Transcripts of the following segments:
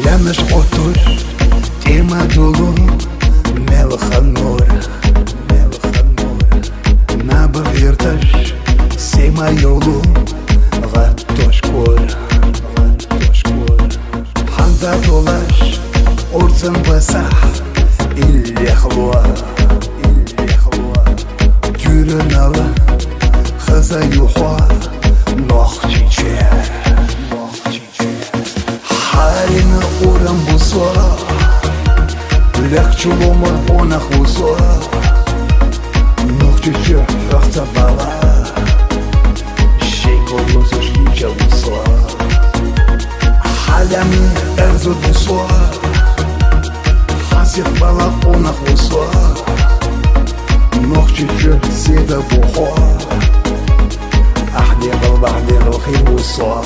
Янаш отур тема долу мелханор Набы верташ сема йолу Гаттошкор Ханда долаш орцын басах Иллехлуа Тюрен ала хаза юхуа Нох чиче Харина урам бусуа Легчулома онах бусуа Нох чиче рахта бала Шейколу зашкича бусуа Халями эрзу бусуа Хасих бала онах бусуа Нох чиче седа бухуа أحدي قلب أحدي الخير والصواب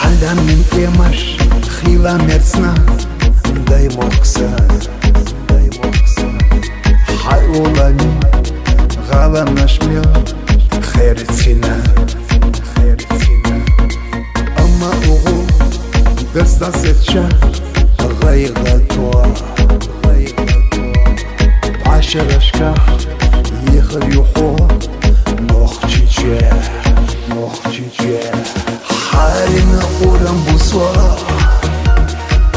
حلا من إيماش خيلا مرسنا داي مقصان حيولاني غالا نشميل خير تسينا أما أغو دستا ستشا غيغا توا عشر أشكاح يخر يخو نوخ تشيجي حالنا أورام بوسوا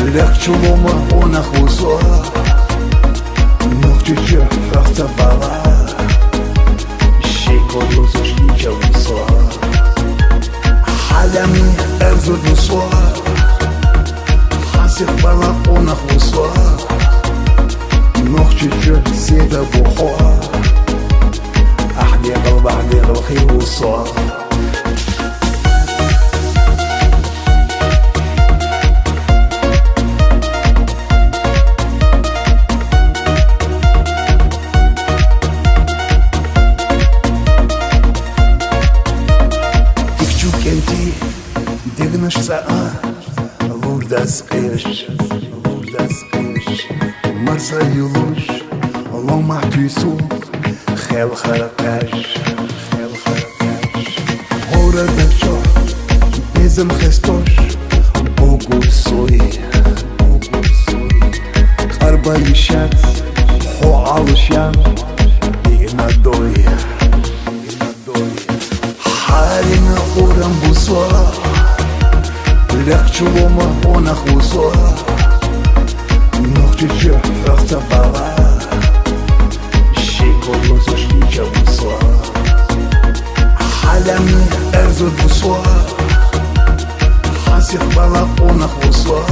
لخشلوما أونخ بوسوا نوخ تشيجي رخت بالا Шейколу зашкича бусуа Халями эрзу бусуа Хасих бала онах бусуа Нох чиче седа бухуа أحدي قلب أحدي الخير والصواب Дигнаш саа лурдас қиш Марса юлуш лома тюсу Хел харакаш Хора дачо безым хестош Богу суи Карба ишат хо алышян Дигна дой Харина урам бусуа Легчулома онах бусуа Нох чиче рахта бала Шейколу зашкича бусуа Халями эрзу бусуа Хасих бала онах бусуа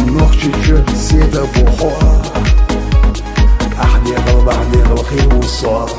Нох чиче седа бухуа أحدي قلب أحدي الخير والصواب